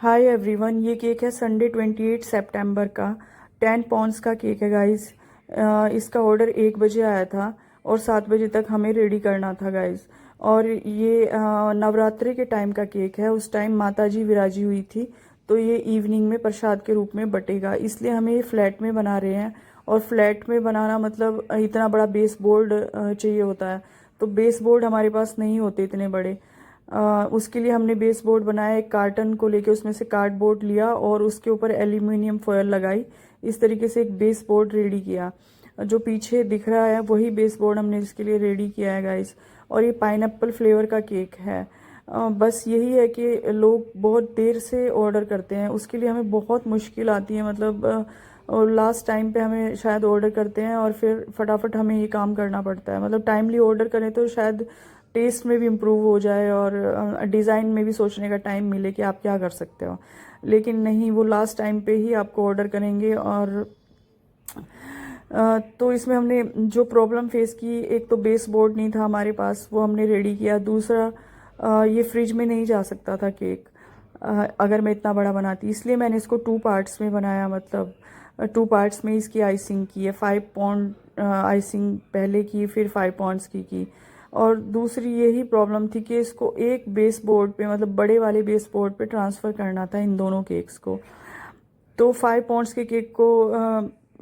Hi everyone, ये cake है Sunday 28 सितंबर का। 10 पॉन्ड्स का केक है गाइस। इसका ऑर्डर 1 बजे आया था और 7 बजे तक हमें रेडी करना था गाइस। और ये नवरात्रि के टाइम का केक है। उस टाइम माता जी विराजी हुई थी, तो ये इवनिंग में प्रसाद के रूप में बटेगा, इसलिए हमें ये फ्लैट में बना रहे हैं। और फ्लैट में बनाना मतलब इतना बड़ा बेस बोर्ड चाहिए होता है, तो बेस बोर्ड हमारे पास नहीं होते इतने बड़े। उसके लिए हमने बेस बोर्ड बनाया। एक कार्टन को लेके उसमें से कार्डबोर्ड लिया और उसके ऊपर एल्यूमिनियम फॉयल लगाई। इस तरीके से एक बेस बोर्ड रेडी किया। जो पीछे दिख रहा है वही बेस बोर्ड हमने इसके लिए रेडी किया है गाइस। और ये पाइनएप्पल फ्लेवर का केक है। बस यही है कि लोग बहुत देर से ऑर्डर करते हैं, उसके लिए हमें बहुत मुश्किल आती है। मतलब और लास्ट टाइम पे हमें शायद ऑर्डर करते हैं और फिर फटाफट हमें ये काम करना पड़ता है। मतलब टाइमली ऑर्डर करें तो शायद टेस्ट में भी इम्प्रूव हो जाए और डिज़ाइन में भी सोचने का टाइम मिले कि आप क्या कर सकते हो। लेकिन नहीं, वो लास्ट टाइम पे ही आपको ऑर्डर करेंगे। और तो इसमें हमने जो प्रॉब्लम फेस की, एक तो बेस बोर्ड नहीं था हमारे पास, वो हमने रेडी किया। दूसरा, ये फ्रिज में नहीं जा सकता था केक, अगर मैं इतना बड़ा बनाती, इसलिए मैंने इसको 2 पार्ट्स में बनाया। मतलब 2 पार्ट्स में इसकी आइसिंग की है। 5 पॉन्ड आइसिंग पहले की, फिर 5 पॉन्ड्स की। और दूसरी यही प्रॉब्लम थी कि इसको एक बेस बोर्ड पे, मतलब बड़े वाले बेस बोर्ड पे ट्रांसफ़र करना था इन दोनों केक्स को। तो 5 पॉन्ड्स के केक को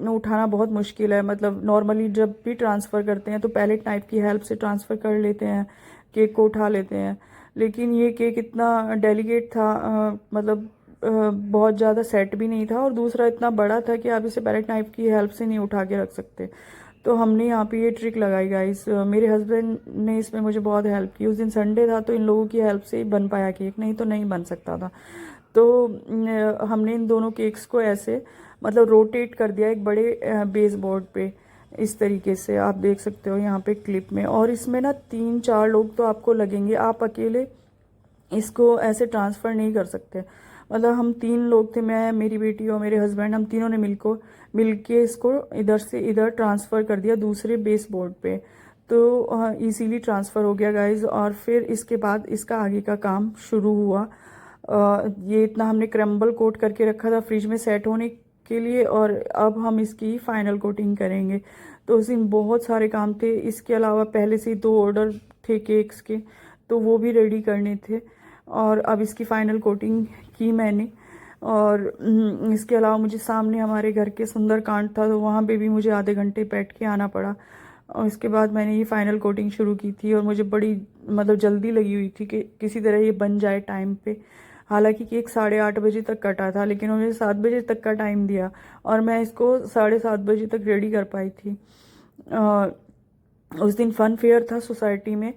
उठाना बहुत मुश्किल है। मतलब नॉर्मली जब भी ट्रांसफ़र करते हैं तो पैलेट नाइफ की हेल्प से ट्रांसफ़र कर लेते हैं, केक को उठा लेते हैं। लेकिन ये केक इतना डेलिकेट था, मतलब बहुत ज़्यादा सेट भी नहीं था, और दूसरा इतना बड़ा था कि आप इसे पैलेट नाइफ की हेल्प से नहीं उठा के रख सकते। तो हमने यहाँ पे ये ट्रिक लगाई गाइस। मेरे हस्बैंड ने इसमें मुझे बहुत हेल्प की। उस दिन संडे था तो इन लोगों की हेल्प से ही बन पाया केक, नहीं तो नहीं बन सकता था। तो हमने इन दोनों केक्स को ऐसे मतलब रोटेट कर दिया एक बड़े बेस बोर्ड पे। इस तरीके से आप देख सकते हो यहाँ पे क्लिप में। और इसमें ना 3-4 लोग तो आपको लगेंगे, आप अकेले इसको ऐसे ट्रांसफ़र नहीं कर सकते। मतलब हम 3 लोग थे, मैं, मेरी बेटी और मेरे हस्बैंड, हम तीनों ने मिलके इसको इधर से इधर ट्रांसफ़र कर दिया दूसरे बेस बोर्ड पे। तो इजीली ट्रांसफ़र हो गया गाइज। और फिर इसके बाद इसका आगे का काम शुरू हुआ। ये इतना हमने क्रम्बल कोट करके रखा था फ्रिज में सेट होने के लिए, और अब हम इसकी फाइनल कोटिंग करेंगे। तो उस दिन बहुत सारे काम थे। इसके अलावा पहले से ही 2 ऑर्डर थे केक्स के, तो वो भी रेडी करने थे। और अब इसकी फ़ाइनल कोटिंग की मैंने। और इसके अलावा मुझे सामने हमारे घर के सुंदरकांड था, तो वहाँ पे भी मुझे आधे घंटे बैठ के आना पड़ा। और इसके बाद मैंने ये फ़ाइनल कोटिंग शुरू की थी, और मुझे बड़ी मतलब जल्दी लगी हुई थी कि किसी तरह ये बन जाए टाइम पे। हालांकि केक 8:30 बजे तक कटा था, लेकिन उन्होंने 7 बजे तक का टाइम दिया और मैं इसको 7:30 बजे तक रेडी कर पाई थी। उस दिन फ़न फेयर था सोसाइटी में,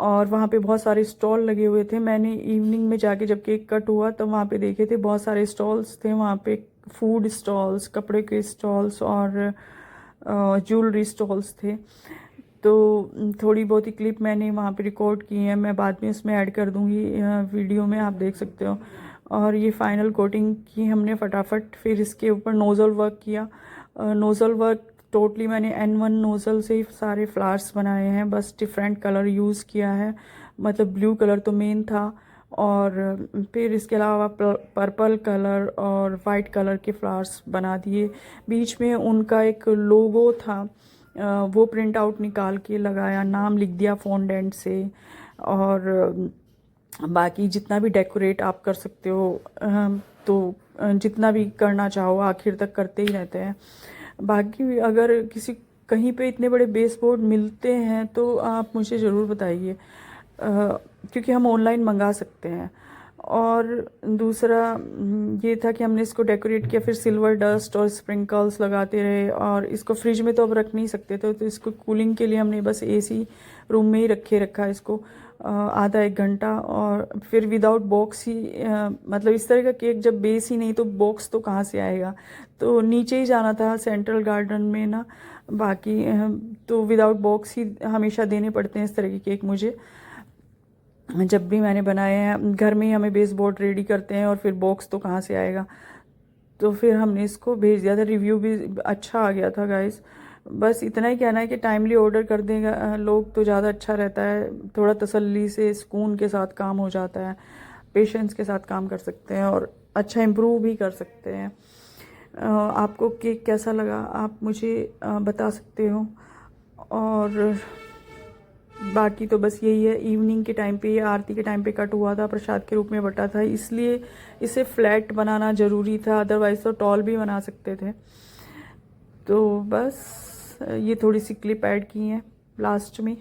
और वहाँ पे बहुत सारे स्टॉल लगे हुए थे। मैंने इवनिंग में जाके जब केक कट हुआ तो वहाँ पे देखे थे, बहुत सारे स्टॉल्स थे वहाँ पे। फूड स्टॉल्स, कपड़े के स्टॉल्स और ज्वेलरी स्टॉल्स थे। तो थोड़ी बहुत ही क्लिप मैंने वहाँ पे रिकॉर्ड की है, मैं बाद में उसमें ऐड कर दूँगी वीडियो में, आप देख सकते हो। और ये फाइनल कोटिंग की हमने फटाफट। फिर इसके ऊपर नोज़ल वर्क किया। नोज़ल वर्क टोटली मैंने N1 नोज़ल से ही सारे फ्लावर्स बनाए हैं, बस डिफरेंट कलर यूज़ किया है। मतलब ब्लू कलर तो मेन था, और फिर इसके अलावा पर्पल कलर और वाइट कलर के फ्लावर्स बना दिए। बीच में उनका एक लोगो था, वो प्रिंट आउट निकाल के लगाया, नाम लिख दिया फॉन्डेंट से। और बाकी जितना भी डेकोरेट आप कर सकते हो, तो जितना भी करना चाहो आखिर तक करते ही रहते हैं। बाकी अगर किसी कहीं पे इतने बड़े बेस बोर्ड मिलते हैं तो आप मुझे ज़रूर बताइए, क्योंकि हम ऑनलाइन मंगा सकते हैं। और दूसरा ये था कि हमने इसको डेकोरेट किया, फिर सिल्वर डस्ट और स्प्रिंकल्स लगाते रहे। और इसको फ्रिज में तो अब रख नहीं सकते थे, तो इसको कूलिंग के लिए हमने बस एसी रूम में ही रखा इसको आधा 1 घंटा। और फिर विदाउट बॉक्स ही, मतलब इस तरह का केक जब बेस ही नहीं तो बॉक्स तो कहाँ से आएगा। तो नीचे ही जाना था सेंट्रल गार्डन में ना। बाकी तो विदाउट बॉक्स ही हमेशा देने पड़ते हैं इस तरह के केक मुझे, जब भी मैंने बनाए हैं। घर में ही हमें बेस बोर्ड रेडी करते हैं और फिर बॉक्स तो कहाँ से आएगा। तो फिर हमने इसको भेज दिया था, रिव्यू भी अच्छा आ गया था गाइस। बस इतना ही कहना है कि टाइमली ऑर्डर कर देगा लोग तो ज़्यादा अच्छा रहता है, थोड़ा तसल्ली से सुकून के साथ काम हो जाता है। पेशेंस के साथ काम कर सकते हैं और अच्छा इम्प्रूव भी कर सकते हैं। आपको केक कैसा लगा आप मुझे बता सकते हो। और बाकी तो बस यही है, इवनिंग के टाइम पे या आरती के टाइम पे कट हुआ था, प्रसाद के रूप में बटा था, इसलिए इसे फ्लैट बनाना ज़रूरी था, अदरवाइज़ तो टॉल भी बना सकते थे। तो बस ये थोड़ी सी क्लिप ऐड की हैं लास्ट में।